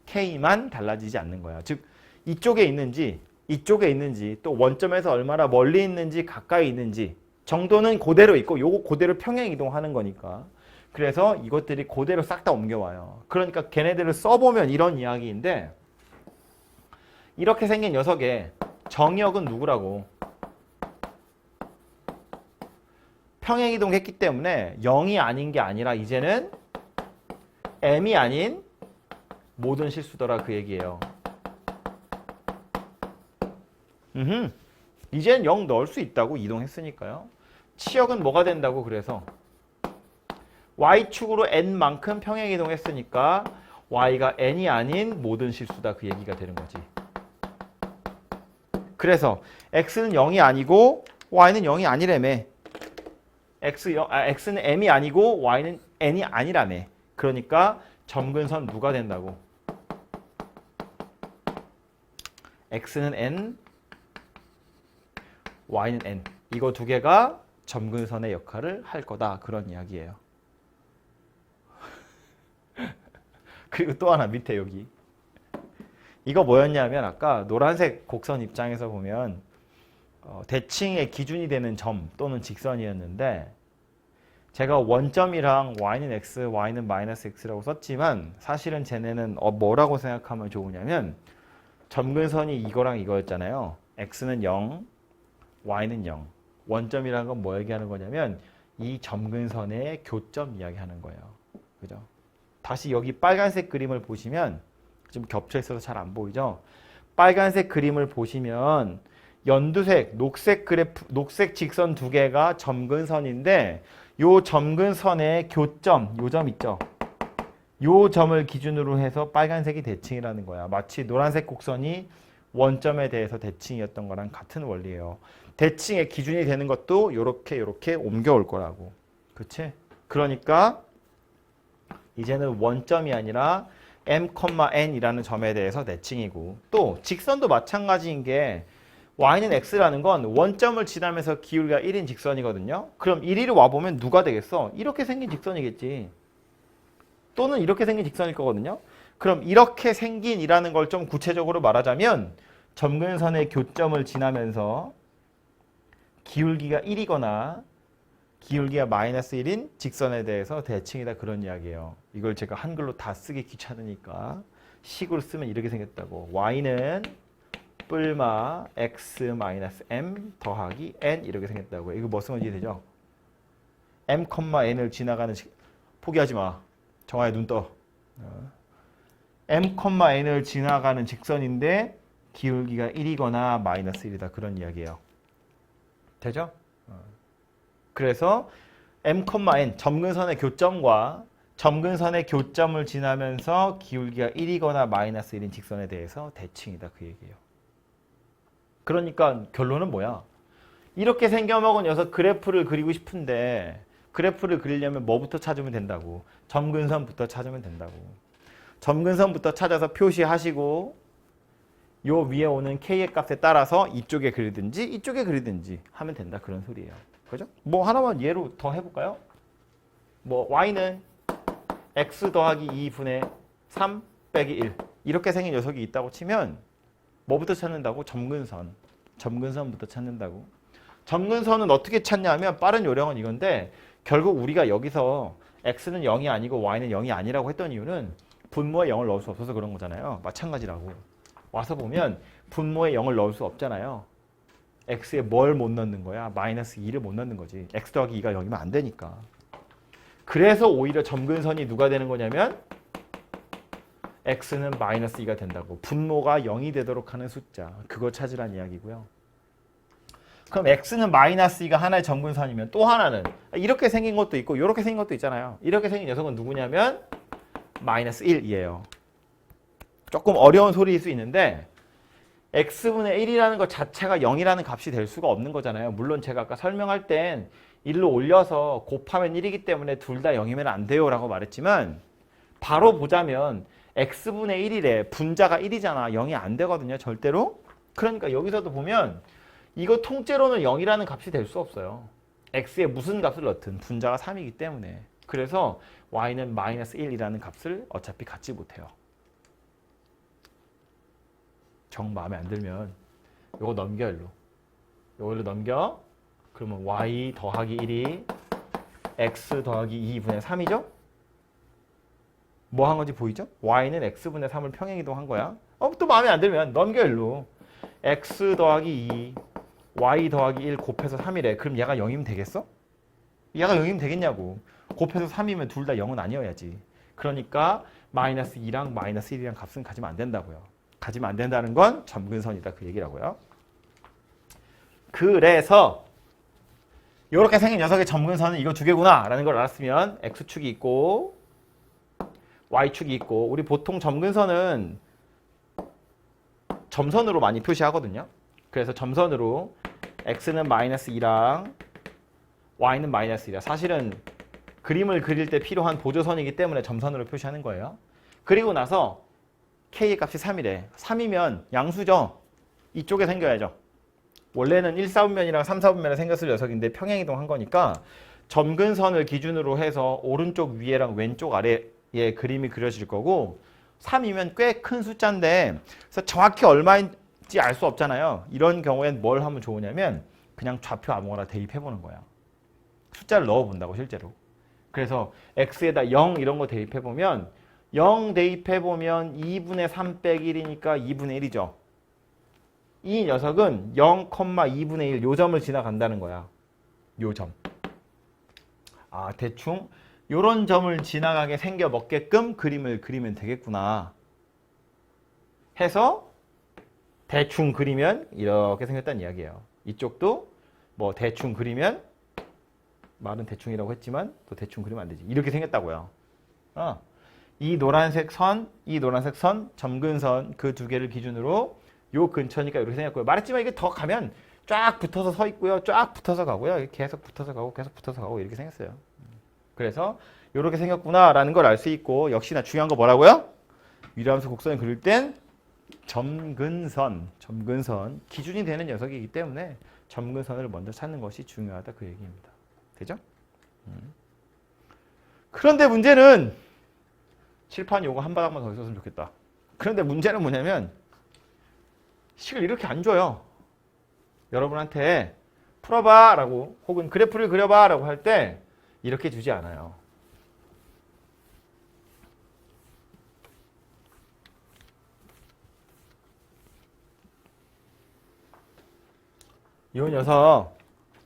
K만 달라지지 않는 거야. 즉 이쪽에 있는지 이쪽에 있는지 또 원점에서 얼마나 멀리 있는지 가까이 있는지 정도는 그대로 있고 요거 그대로 평행 이동하는 거니까. 그래서 이것들이 그대로 싹 다 옮겨와요. 그러니까 걔네들을 써보면 이런 이야기인데 이렇게 생긴 녀석의 정의역은 누구라고? 평행 이동했기 때문에 0이 아닌 게 아니라 이제는 m이 아닌 모든 실수더라 그 얘기예요. 이젠 0 넣을 수 있다고 이동했으니까요. 치역은 뭐가 된다고 그래서 y축으로 n만큼 평행이동했으니까 y가 n이 아닌 모든 실수다 그 얘기가 되는 거지. 그래서 x는 0이 아니고 y는 0이 아니라며. x는 m이 아니고 y는 n이 아니라며. 그러니까 점근선 누가 된다고? x는 n, y는 n. 이거 두 개가 점근선의 역할을 할 거다. 그런 이야기예요. 그리고 또 하나 밑에 여기. 이거 뭐였냐면 아까 노란색 곡선 입장에서 보면 대칭의 기준이 되는 점 또는 직선이었는데 제가 원점이랑 y는 x, y는 마이너스 x라고 썼지만 사실은 쟤네는 뭐라고 생각하면 좋으냐면 점근선이 이거랑 이거였잖아요. x는 0, y는 0. 원점이라는 건 뭐 얘기하는 거냐면 이 점근선의 교점 이야기하는 거예요. 그죠? 다시 여기 빨간색 그림을 보시면 좀 겹쳐 있어서 잘 안 보이죠? 빨간색 그림을 보시면 연두색, 녹색 직선 두 개가 점근선인데 요 점근선의 교점, 요 점 있죠? 요 점을 기준으로 해서 빨간색이 대칭이라는 거야. 마치 노란색 곡선이 원점에 대해서 대칭이었던 거랑 같은 원리예요. 대칭의 기준이 되는 것도 요렇게 옮겨올 거라고. 그치? 그러니까 이제는 원점이 아니라 m,n이라는 점에 대해서 대칭이고 또 직선도 마찬가지인 게 y는 x라는 건 원점을 지나면서 기울기가 1인 직선이거든요. 그럼 1위로 와보면 누가 되겠어? 이렇게 생긴 직선이겠지. 또는 이렇게 생긴 직선일 거거든요. 그럼 이렇게 생긴이라는 걸 좀 구체적으로 말하자면 점근선의 교점을 지나면서 기울기가 1이거나 기울기가 마이너스 1인 직선에 대해서 대칭이다 그런 이야기예요. 이걸 제가 한글로 다 쓰기 귀찮으니까 식으로 쓰면 이렇게 생겼다고. y는 뿔마 x 마이너스 m 더하기 n 이렇게 생겼다고. 이거 뭐 쓰면 이해되죠? m, n을 지나가는 포기하지 마. 정아야 눈 떠. m, n을 지나가는 직선인데 기울기가 1이거나 마이너스 1이다 그런 이야기예요. 되죠? 그래서 m, n 점근선의 교점과 점근선의 교점을 지나면서 기울기가 1이거나 마이너스 1인 직선에 대해서 대칭이다 그 얘기예요. 그러니까 결론은 뭐야? 이렇게 생겨먹은 녀석 그래프를 그리고 싶은데 그래프를 그리려면 뭐부터 찾으면 된다고? 점근선부터 찾으면 된다고. 점근선부터 찾아서 표시하시고 요 위에 오는 k의 값에 따라서 이쪽에 그리든지 이쪽에 그리든지 하면 된다 그런 소리예요. 그죠? 뭐 하나만 예로 더 해볼까요? 뭐 y는 x 더하기 2분의 3 빼기 1 이렇게 생긴 녀석이 있다고 치면 뭐부터 찾는다고? 점근선부터 찾는다고. 점근선은 어떻게 찾냐면 빠른 요령은 이건데 결국 우리가 여기서 x는 0이 아니고 y는 0이 아니라고 했던 이유는 분모에 0을 넣을 수 없어서 그런 거잖아요. 마찬가지라고. 와서 보면 분모에 0을 넣을 수 없잖아요. x에 뭘 못 넣는 거야? 마이너스 2를 못 넣는 거지. x 더하기 2가 0이면 안 되니까. 그래서 오히려 점근선이 누가 되는 거냐면 x는 마이너스 2가 된다고. 분모가 0이 되도록 하는 숫자. 그거 찾으란 이야기고요. 그럼 x는 마이너스 2가 하나의 점근선이면 또 하나는 이렇게 생긴 것도 있고 이렇게 생긴 것도 있잖아요. 이렇게 생긴 녀석은 누구냐면 마이너스 1이에요. 조금 어려운 소리일 수 있는데 x분의 1이라는 것 자체가 0이라는 값이 될 수가 없는 거잖아요. 물론 제가 아까 설명할 땐 1로 올려서 곱하면 1이기 때문에 둘 다 0이면 안 돼요 라고 말했지만 바로 보자면 x분의 1이래. 분자가 1이잖아. 0이 안 되거든요. 절대로. 그러니까 여기서도 보면 이거 통째로는 0이라는 값이 될 수 없어요. x에 무슨 값을 넣든 분자가 3이기 때문에. 그래서 y는 마이너스 1이라는 값을 어차피 갖지 못해요. 정 마음에 안 들면 요거 넘겨 일로. 요걸로 넘겨. 그러면 y 더하기 1이 x 더하기 2분의 3이죠? 뭐 한 건지 보이죠? y는 x분의 3을 평행이동한 거야. 또 마음에 안 들면 넘겨 일로. x 더하기 2 y 더하기 1 곱해서 3이래. 그럼 얘가 0이면 되겠어? 얘가 0이면 되겠냐고. 곱해서 3이면 둘 다 0은 아니어야지. 그러니까 마이너스 2랑 마이너스 1이랑 값은 가지면 안 된다고요. 가지면 안 된다는 건 점근선이다 그 얘기라고요. 그래서 이렇게 생긴 녀석의 점근선은 이거 두 개구나 라는 걸 알았으면 X축이 있고 Y축이 있고, 우리 보통 점근선은 점선으로 많이 표시하거든요. 그래서 점선으로 X는 마이너스 2랑 Y는 마이너스 2라, 사실은 그림을 그릴 때 필요한 보조선이기 때문에 점선으로 표시하는 거예요. 그리고 나서 K의 값이 3이래. 3이면 양수죠. 이쪽에 생겨야죠. 원래는 1, 4분면이랑 3, 4분면에 생겼을 녀석인데 평행이동한 거니까 점근선을 기준으로 해서 오른쪽 위에랑 왼쪽 아래에 그림이 그려질 거고, 3이면 꽤 큰 숫자인데 그래서 정확히 얼마인지 알 수 없잖아요. 이런 경우엔 뭘 하면 좋으냐면 그냥 좌표 아무거나 대입해보는 거야. 숫자를 넣어본다고 실제로. 그래서 x에다 0 이런 거 대입해보면 0 대입해보면 2분의 3 빼기 1이니까 2분의 1이죠. 이 녀석은 0,2분의 1 요 점을 지나간다는 거야. 요 점. 아, 대충 요런 점을 지나가게 생겨 먹게끔 그림을 그리면 되겠구나 해서 대충 그리면 이렇게 생겼다는 이야기예요. 이쪽도 뭐 대충 그리면, 말은 대충이라고 했지만 또 대충 그리면 안 되지. 이렇게 생겼다고요. 이 노란색 선, 이 노란색 선, 점근선 그 두 개를 기준으로 요 근처니까 이렇게 생겼고요. 말했지만 이게 더 가면 쫙 붙어서 서 있고요. 쫙 붙어서 가고요. 계속 붙어서 가고 계속 붙어서 가고 이렇게 생겼어요. 그래서 이렇게 생겼구나라는 걸 알 수 있고, 역시나 중요한 거 뭐라고요? 위로함수 곡선을 그릴 땐 점근선 기준이 되는 녀석이기 때문에 점근선을 먼저 찾는 것이 중요하다, 그 얘기입니다. 되죠? 그런데 문제는 칠판 요거 한 바닥만 더 있었으면 좋겠다. 그런데 문제는 뭐냐면 식을 이렇게 안 줘요. 여러분한테 풀어봐 라고 혹은 그래프를 그려봐 라고 할 때 이렇게 주지 않아요. 이 녀석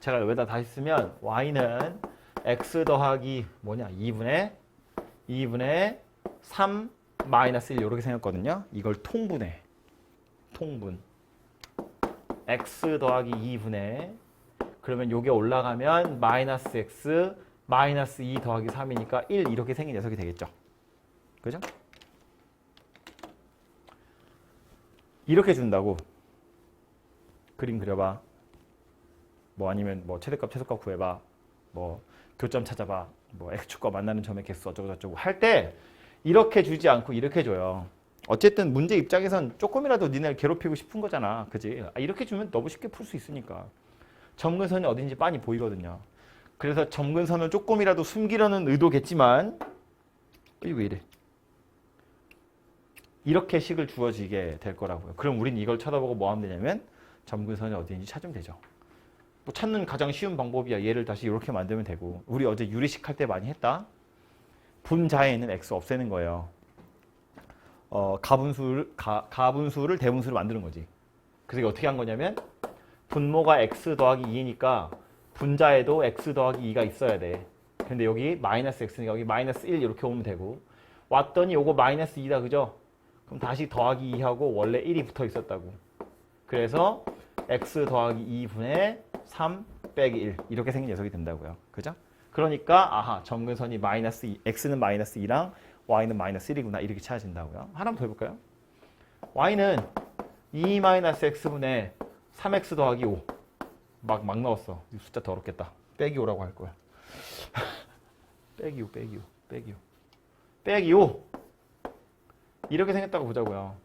제가 여기다 다시 쓰면 y는 x 더하기 뭐냐 2분의 3 마이너스 1 이렇게 생겼거든요. 이걸 통분 x 더하기 2분의, 그러면 요게 올라가면 마이너스 x 마이너스 2 더하기 3이니까 1 이렇게 생긴 녀석이 되겠죠. 그죠? 이렇게 준다고. 그림 그려봐. 뭐 아니면 뭐 최대값 최소값 구해봐. 뭐 교점 찾아봐. 뭐 x축과 만나는 점의 개수 어쩌고 저쩌고 할 때 이렇게 주지 않고 이렇게 줘요. 어쨌든 문제 입장에선 조금이라도 니네를 괴롭히고 싶은 거잖아. 그지? 이렇게 주면 너무 쉽게 풀 수 있으니까. 점근선이 어딘지 빤히 보이거든요. 그래서 점근선을 조금이라도 숨기려는 의도겠지만 이게 왜 이래? 이렇게 식을 주어지게 될 거라고요. 그럼 우린 이걸 쳐다보고 뭐 하면 되냐면 점근선이 어디인지 찾으면 되죠. 뭐 찾는 가장 쉬운 방법이야. 얘를 다시 이렇게 만들면 되고, 우리 어제 유리식 할 때 많이 했다. 분자에 있는 x 없애는 거예요. 가분수를 대분수로 만드는 거지. 그래서 이게 어떻게 한 거냐면 분모가 x 더하기 2니까 분자에도 x 더하기 2가 있어야 돼. 근데 여기 마이너스 x니까 여기 마이너스 1 이렇게 오면 되고, 왔더니 요거 마이너스 2다 그죠? 그럼 다시 더하기 2하고 원래 1이 붙어 있었다고. 그래서 x 더하기 2분의 3 빼기 1 이렇게 생긴 녀석이 된다고요. 그죠? 그러니까 아하, 점근선이 마이너스 2, x는 마이너스 2랑 y는 마이너스 1이구나 이렇게 찾아진다고요. 하나만 더 해볼까요? y는 2 마이너스 x분의 3x 더하기 5 막 넣었어. 이 숫자 더럽겠다. 빼기 5라고 할 거야. 빼기 5 이렇게 생겼다고 보자고요.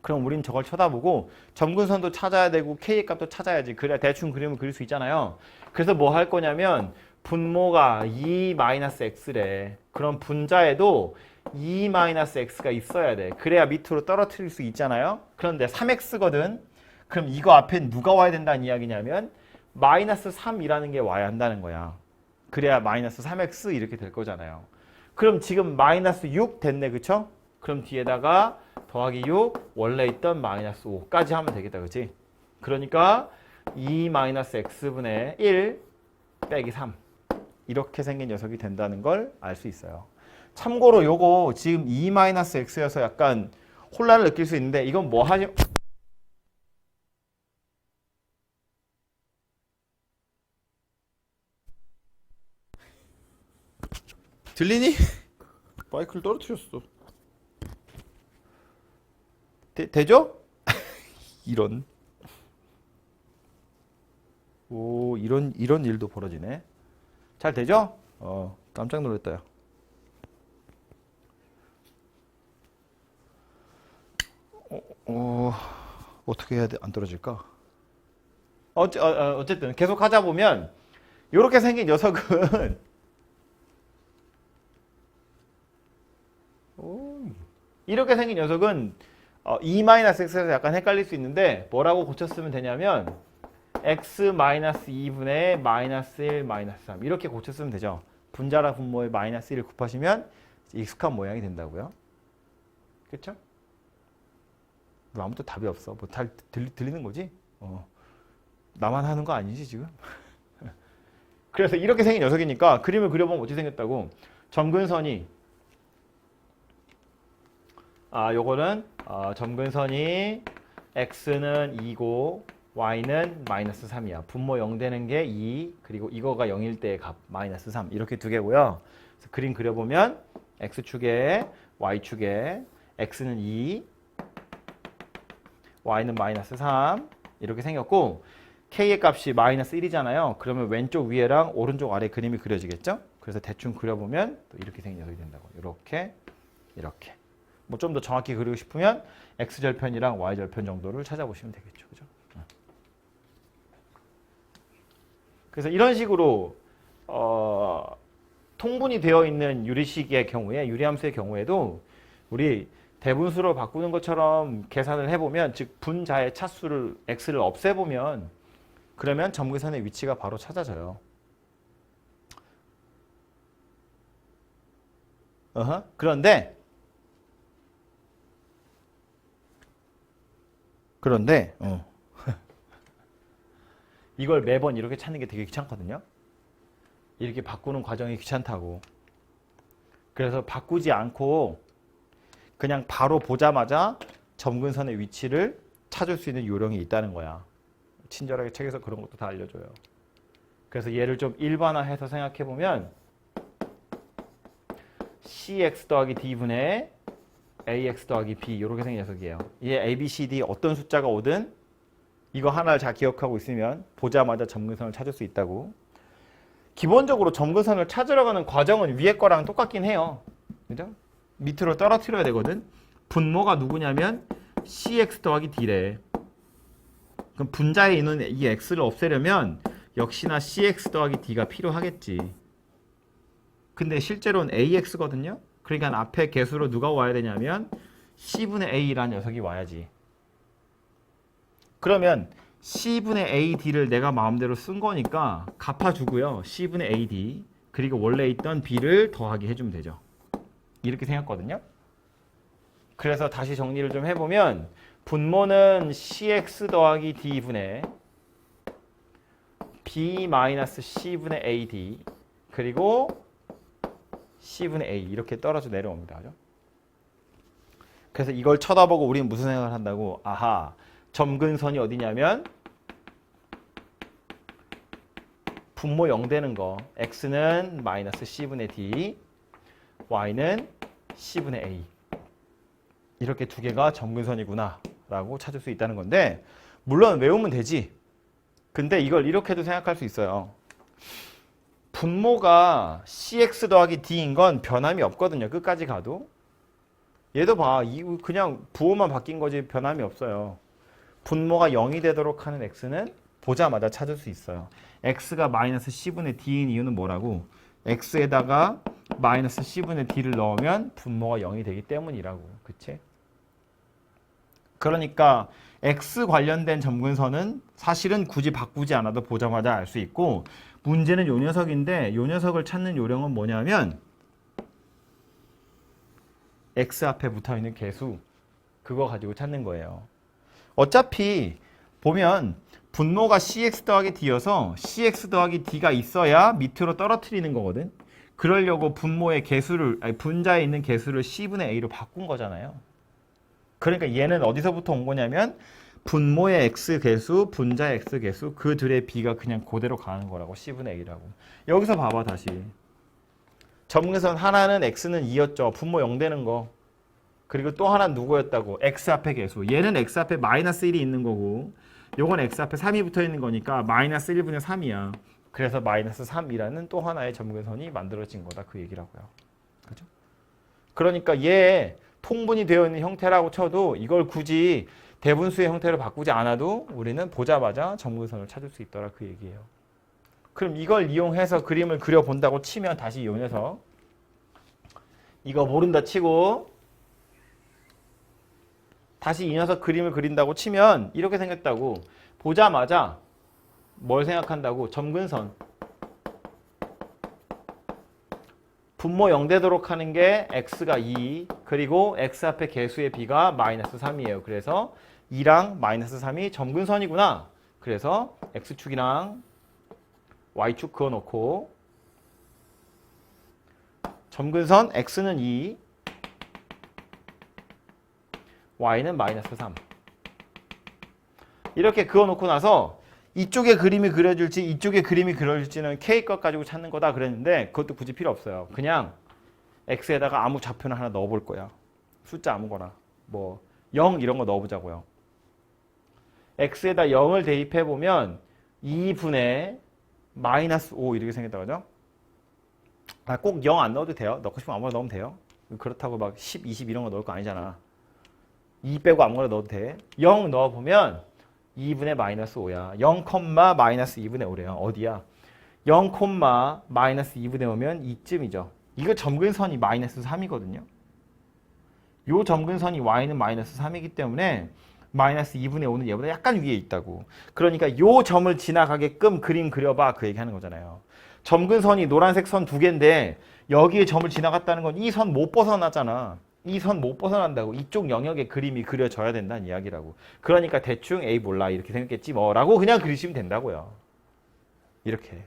그럼 우린 저걸 쳐다보고 점근선도 찾아야 되고 k의 값도 찾아야지. 그래야 대충 그림을 그릴 수 있잖아요. 그래서 뭐 할 거냐면 분모가 2-x래. 그럼 분자에도 2-x가 있어야 돼. 그래야 밑으로 떨어뜨릴 수 있잖아요. 그런데 3x거든. 그럼 이거 앞에 누가 와야 된다는 이야기냐면 마이너스 3이라는 게 와야 한다는 거야. 그래야 마이너스 3x 이렇게 될 거잖아요. 그럼 지금 마이너스 6 됐네. 그쵸? 그럼 뒤에다가 더하기 6 원래 있던 마이너스 5까지 하면 되겠다. 그치? 그러니까 2-x분의 1 빼기 3 이렇게 생긴 녀석이 된다는 걸 알 수 있어요. 참고로 요거 지금 2-x여서 약간 혼란을 느낄 수 있는데 이건 뭐 하지? 들리니? 마이크를 떨어뜨렸어. 되죠? 이런. 오, 이런 일도 벌어지네. 잘 되죠? 깜짝 놀랐다. 야. 어떻게 해야 돼? 안 떨어질까? 어쨌든 계속 하다 보면 이렇게 생긴 녀석은 이렇게 생긴 녀석은 E-x에서 약간 헷갈릴 수 있는데 뭐라고 고쳤으면 되냐면 x-2분의 -1, -3 이렇게 고쳤으면 되죠. 분자랑 분모에 -1을 곱하시면 익숙한 모양이 된다고요. 그렇죠? 아무도 답이 없어. 뭐 잘 들리는 거지? 나만 하는 거 아니지 지금? 그래서 이렇게 생긴 녀석이니까 그림을 그려보면 어떻게 생겼다고? 점근선이 요거는 점근선이 x는 2고 y는 -3이야. 분모 0 되는 게 2, 그리고 이거가 0일 때의 값 -3 이렇게 두 개고요. 그래서 그림 그려보면 x축에 y축에 x는 2, y는 -3 이렇게 생겼고 k의 값이 -1이잖아요. 그러면 왼쪽 위에랑 오른쪽 아래 그림이 그려지겠죠? 그래서 대충 그려보면 또 이렇게 생긴 녀석이 된다고. 이렇게 뭐 좀 더 정확히 그리고 싶으면 x절편이랑 y절편 정도를 찾아보시면 되겠죠. 그죠? 그래서 이런 식으로 통분이 되어 있는 유리식의 경우에 유리함수의 경우에도 우리 대분수로 바꾸는 것처럼 계산을 해보면 즉 분자의 차수를 x를 없애보면 그러면 점근선의 위치가 바로 찾아져요. 그런데 이걸 매번 이렇게 찾는 게 되게 귀찮거든요. 이렇게 바꾸는 과정이 귀찮다고. 그래서 바꾸지 않고 그냥 바로 보자마자 점근선의 위치를 찾을 수 있는 요령이 있다는 거야. 친절하게 책에서 그런 것도 다 알려줘요. 그래서 얘를 좀 일반화해서 생각해보면 cx 더하기 d분의 ax 더하기 b 이렇게 생긴 녀석이에요. 얘 a, b, c, d 어떤 숫자가 오든 이거 하나를 잘 기억하고 있으면 보자마자 점근선을 찾을 수 있다고. 기본적으로 점근선을 찾으러 가는 과정은 위에 거랑 똑같긴 해요. 그죠? 밑으로 떨어뜨려야 되거든. 분모가 누구냐면 cx 더하기 d래. 그럼 분자에 있는 이 x를 없애려면 역시나 cx 더하기 d가 필요하겠지. 근데 실제로는 ax거든요. 그러니까 앞에 개수로 누가 와야 되냐면 c분의 a라는 녀석이 와야지. 그러면 c분의 ad를 내가 마음대로 쓴 거니까 갚아주고요. c분의 ad 그리고 원래 있던 b를 더하기 해주면 되죠. 이렇게 생겼거든요. 그래서 다시 정리를 좀 해보면 분모는 cx 더하기 d분의 b-c분의 ad 그리고 c분의 a 이렇게 떨어져 내려옵니다. 그죠? 그래서 이걸 쳐다보고 우리는 무슨 생각을 한다고? 아하, 점근선이 어디냐면 분모 0 되는 거 x는 -c분의 d y는 c분의 a 이렇게 두 개가 점근선이구나 라고 찾을 수 있다는 건데 물론 외우면 되지. 근데 이걸 이렇게도 생각할 수 있어요. 분모가 cx 더하기 d인 건 변함이 없거든요. 끝까지 가도. 얘도 봐. 그냥 부호만 바뀐 거지 변함이 없어요. 분모가 0이 되도록 하는 x는 보자마자 찾을 수 있어요. x가 -c분의 d인 이유는 뭐라고? x에다가 -c분의 d를 넣으면 분모가 0이 되기 때문이라고. 그치? 그러니까 x 관련된 점근선은 사실은 굳이 바꾸지 않아도 보자마자 알 수 있고 문제는 요 녀석인데 요 녀석을 찾는 요령은 뭐냐면 x 앞에 붙어있는 개수 그거 가지고 찾는 거예요. 어차피 보면 분모가 cx 더하기 d여서 cx 더하기 d가 있어야 밑으로 떨어뜨리는 거거든. 그러려고 분모의 개수를 분자에 있는 개수를 c분의 a로 바꾼 거잖아요. 그러니까 얘는 어디서부터 온 거냐면 분모의 x 개수, 분자의 x 개수 그 둘의 b가 그냥 그대로 가는 거라고 c분의 a라고. 여기서 봐봐 다시. 점근선 하나는 x는 2였죠. 분모 0 되는 거. 그리고 또 하나는 누구였다고? x 앞에 계수. 얘는 x 앞에 마이너스 1이 있는 거고 요건 x 앞에 3이 붙어 있는 거니까 마이너스 1분의 3이야. 그래서 마이너스 3이라는 또 하나의 점근선이 만들어진 거다. 그 얘기라고요. 그죠? 그러니까 얘 통분이 되어 있는 형태라고 쳐도 이걸 굳이 대분수의 형태로 바꾸지 않아도 우리는 보자마자 점근선을 찾을 수 있더라. 그 얘기예요. 그럼 이걸 이용해서 그림을 그려본다고 치면 다시 이용해서 이거 모른다 치고 다시 이 녀석 그림을 그린다고 치면 이렇게 생겼다고. 보자마자 뭘 생각한다고? 점근선. 분모 0 되도록 하는 게 x가 2 그리고 x 앞에 개수의 b가 마이너스 3이에요. 그래서 2랑 마이너스 3이 점근선이구나. 그래서 x축이랑 y축 그어놓고 점근선 x는 2 y는 마이너스 3 이렇게 그어놓고 나서 이쪽에 그림이 그려질지 이쪽에 그림이 그려질지는 k값 가지고 찾는 거다 그랬는데 그것도 굳이 필요 없어요. 그냥 x에다가 아무 좌표나 하나 넣어볼 거야. 숫자 아무거나 뭐 0 이런 거 넣어보자고요. x에다 0을 대입해보면 2분의 마이너스 5 이렇게 생겼다 그죠? 꼭 0 안 넣어도 돼요. 넣고 싶으면 아무거나 넣으면 돼요. 그렇다고 막 10, 20 이런 거 넣을 거 아니잖아. 2 빼고 아무거나 넣어도 돼. 0 넣어보면 2분의 마이너스 5야. 0, 마이너스 2분의 5래요. 어디야? 0, 마이너스 2분의 5면 이쯤이죠. 이거 점근선이 마이너스 3이거든요. 요 점근선이 y는 마이너스 3이기 때문에 마이너스 2분의 5는 얘보다 약간 위에 있다고. 그러니까 요 점을 지나가게끔 그림 그려봐. 그 얘기하는 거잖아요. 점근선이 노란색 선 두 개인데 여기에 점을 지나갔다는 건 이 선 못 벗어나잖아. 이 선 못 벗어난다고. 이쪽 영역에 그림이 그려져야 된다는 이야기라고. 그러니까 대충 에이 몰라 이렇게 생겼겠지 뭐 라고 그냥 그리시면 된다고요. 이렇게.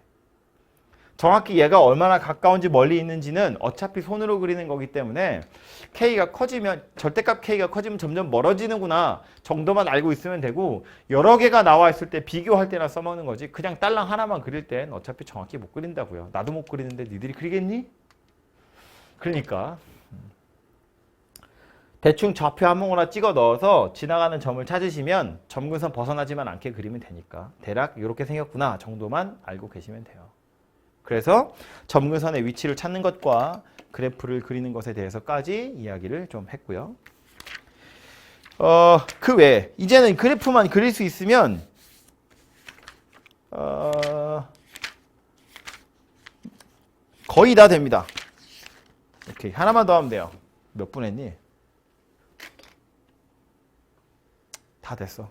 정확히 얘가 얼마나 가까운지 멀리 있는지는 어차피 손으로 그리는 거기 때문에 K가 커지면 절대값 K가 커지면 점점 멀어지는구나 정도만 알고 있으면 되고 여러 개가 나와 있을 때 비교할 때나 써먹는 거지. 그냥 딸랑 하나만 그릴 땐 어차피 정확히 못 그린다고요. 나도 못 그리는데 니들이 그리겠니? 그러니까 대충 좌표 아무거나 찍어 넣어서 지나가는 점을 찾으시면 점근선 벗어나지만 않게 그리면 되니까 대략 이렇게 생겼구나 정도만 알고 계시면 돼요. 그래서 점근선의 위치를 찾는 것과 그래프를 그리는 것에 대해서까지 이야기를 좀 했고요. 그 외에 이제는 그래프만 그릴 수 있으면 거의 다 됩니다. 오케이, 하나만 더 하면 돼요. 몇 분 했니? 다 됐어.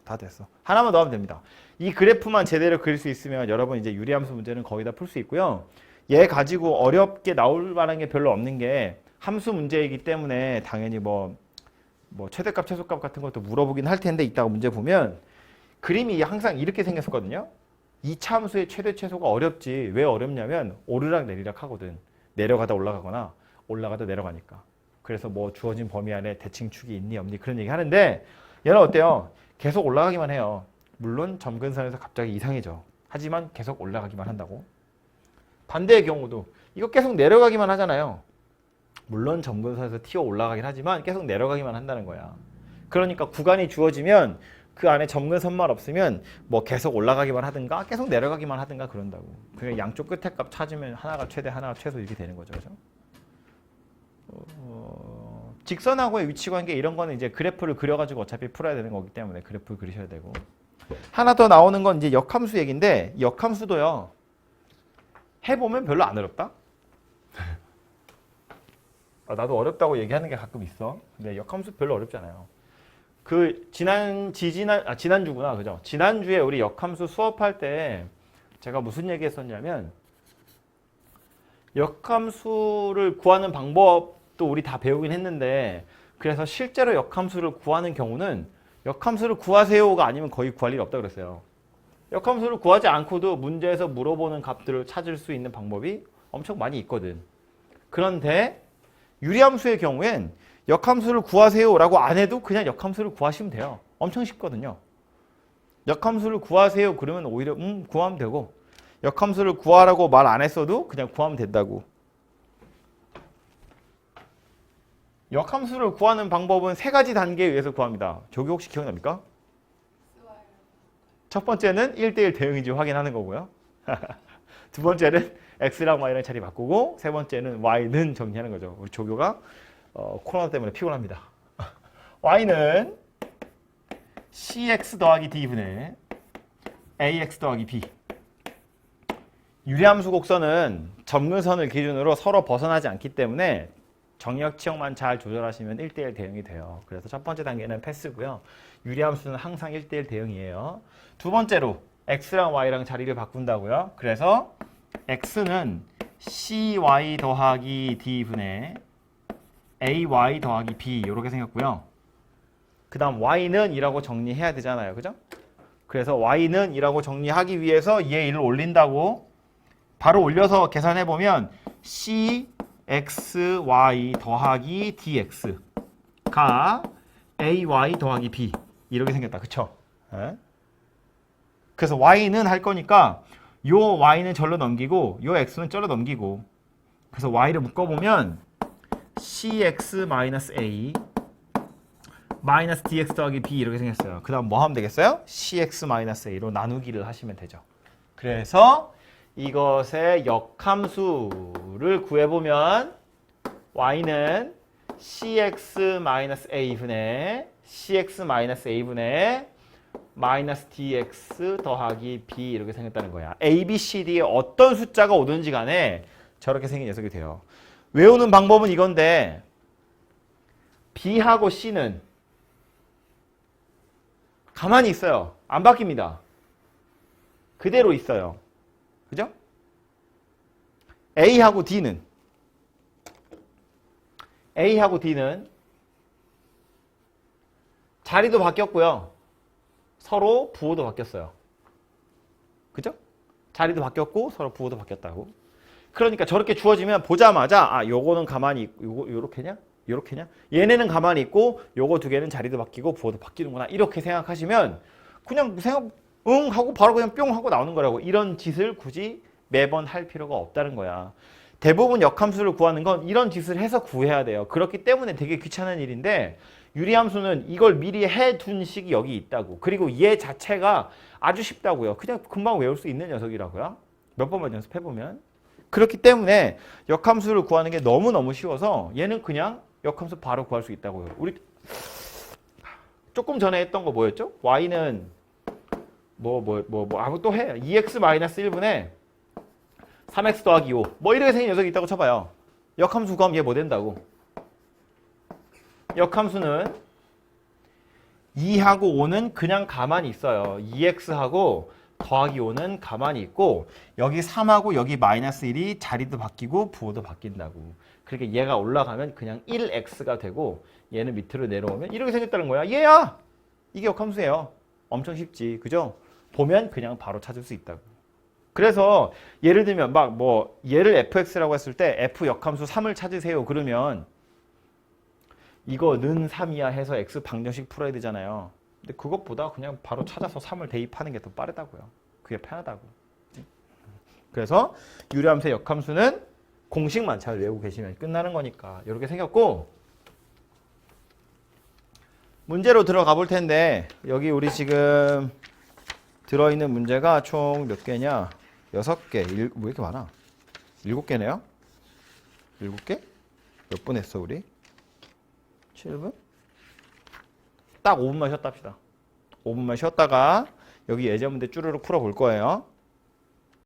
하나만 더 하면 됩니다. 이 그래프만 제대로 그릴 수 있으면 여러분 이제 유리함수 문제는 거의 다 풀 수 있고요. 얘 가지고 어렵게 나올 만한 게 별로 없는 게 함수 문제이기 때문에 당연히 뭐 최대값, 최소값 같은 것도 물어보긴 할 텐데 이따가 문제 보면 그림이 항상 이렇게 생겼었거든요. 2차 함수의 최대, 최소가 어렵지. 왜 어렵냐면 오르락 내리락 하거든. 내려가다 올라가거나 올라가다 내려가니까. 그래서 뭐 주어진 범위 안에 대칭축이 있니 없니 그런 얘기 하는데 얘는 어때요? 계속 올라가기만 해요. 물론 점근선에서 갑자기 이상해져. 하지만 계속 올라가기만 한다고. 반대의 경우도 이거 계속 내려가기만 하잖아요. 물론 점근선에서 튀어 올라가긴 하지만 계속 내려가기만 한다는 거야. 그러니까 구간이 주어지면 그 안에 점근선만 없으면 뭐 계속 올라가기만 하든가 계속 내려가기만 하든가 그런다고. 그러니까 양쪽 끝에 값 찾으면 하나가 최대 하나가 최소 이렇게 되는 거죠. 그죠? 직선하고의 위치관계 이런 거는 이제 그래프를 그려가지고 어차피 풀어야 되는 거기 때문에 그래프를 그리셔야 되고. 하나 더 나오는 건 이제 역함수 얘기인데 역함수도요. 해보면 별로 안 어렵다. 나도 어렵다고 얘기하는 게 가끔 있어. 근데 역함수 별로 어렵지 않아요. 그 지난주구나. 그죠? 지난주에 우리 역함수 수업할 때 제가 무슨 얘기 했었냐면 역함수를 구하는 방법도 우리 다 배우긴 했는데 그래서 실제로 역함수를 구하는 경우는 역함수를 구하세요가 아니면 거의 구할 일이 없다고 그랬어요. 역함수를 구하지 않고도 문제에서 물어보는 값들을 찾을 수 있는 방법이 엄청 많이 있거든. 그런데 유리함수의 경우엔 역함수를 구하세요라고 안 해도 그냥 역함수를 구하시면 돼요. 엄청 쉽거든요. 역함수를 구하세요 그러면 오히려 구하면 되고 역함수를 구하라고 말 안 했어도 그냥 구하면 된다고. 역함수를 구하는 방법은 세 가지 단계에 의해서 구합니다. 저기 혹시 기억납니까? 첫 번째는 1대1 대응인지 확인하는 거고요. 두 번째는 x랑 y랑 자리 바꾸고 세 번째는 y는 정리하는 거죠. 우리 조교가 코로나 때문에 피곤합니다. y는 cx 더하기 d분의 ax 더하기 b. 유리함수 곡선은 점근선을 기준으로 서로 벗어나지 않기 때문에 정역 치역만 잘 조절하시면 1대1 대응이 돼요. 그래서 첫 번째 단계는 패스고요. 유리함수는 항상 1대1 대응이에요. 두 번째로 x랑 y랑 자리를 바꾼다고요. 그래서 x는 cy 더하기 d분의 ay 더하기 b 이렇게 생겼고요. 그 다음 y는 이라고 정리해야 되잖아요. 그죠? 그래서 y는 이라고 정리하기 위해서 얘 1을 올린다고 바로 올려서 계산해보면 cxy 더하기 dx가 ay 더하기 b 이렇게 생겼다. 그쵸? 네? 그래서 y는 할 거니까 요 y는 절로 넘기고 요 x는 절로 넘기고 그래서 y를 묶어보면 cx-a 마이너스 dx 더하기 b 이렇게 생겼어요. 그 다음 뭐 하면 되겠어요? cx-a로 나누기를 하시면 되죠. 그래서 이것의 역함수를 구해보면 y는 cx-a분의 마이너스 dx 더하기 b 이렇게 생겼다는 거야. a, b, c, d에 어떤 숫자가 오든지 간에 저렇게 생긴 녀석이 돼요. 외우는 방법은 이건데 b하고 c는 가만히 있어요. 안 바뀝니다. 그대로 있어요. 그죠? A하고 D는 자리도 바뀌었고요. 서로 부호도 바뀌었어요. 그죠? 자리도 바뀌었고 서로 부호도 바뀌었다고. 그러니까 저렇게 주어지면 보자마자 아, 요거는 가만히 있고 요렇게냐? 요렇게냐? 얘네는 가만히 있고 요거 두 개는 자리도 바뀌고 부호도 바뀌는구나. 이렇게 생각하시면 그냥 응 하고 바로 그냥 뿅 하고 나오는 거라고. 이런 짓을 굳이 매번 할 필요가 없다는 거야. 대부분 역함수를 구하는 건 이런 짓을 해서 구해야 돼요. 그렇기 때문에 되게 귀찮은 일인데 유리함수는 이걸 미리 해둔 식이 여기 있다고. 그리고 얘 자체가 아주 쉽다고요. 그냥 금방 외울 수 있는 녀석이라고요. 몇 번만 연습해보면. 그렇기 때문에 역함수를 구하는 게 너무너무 쉬워서 얘는 그냥 역함수 바로 구할 수 있다고요. 우리 조금 전에 했던 거 뭐였죠? y는 아무 또 해. 2x-1분의 3x 더하기 5. 뭐 이렇게 생긴 녀석이 있다고 쳐봐요. 역함수 구하면 얘 뭐 된다고? 역함수는 2하고 5는 그냥 가만히 있어요. 2x하고 더하기 5는 가만히 있고 여기 3하고 여기 마이너스 1이 자리도 바뀌고 부호도 바뀐다고. 그러니까 얘가 올라가면 그냥 1x가 되고 얘는 밑으로 내려오면 이렇게 생겼다는 거야. 얘야! 이게 역함수예요. 엄청 쉽지. 그죠? 보면 그냥 바로 찾을 수 있다고. 그래서 예를 들면 얘를 fx라고 했을 때 f 역함수 3을 찾으세요. 그러면 이거 는 3이야 해서 x 방정식 풀어야 되잖아요. 근데 그것보다 그냥 바로 찾아서 3을 대입하는 게 더 빠르다고요. 그게 편하다고. 그래서 유리함수의 역함수는 공식만 잘 외우고 계시면 끝나는 거니까 이렇게 생겼고 문제로 들어가 볼 텐데 여기 우리 지금 들어있는 문제가 총 몇 개냐? 6개. 왜 이렇게 많아? 7개네요? 7개? 몇 분 했어 우리? 7분? 딱 5분만 쉬었다 합시다. 5분만 쉬었다가 여기 예제 문제 쭈르륵 풀어볼 거예요.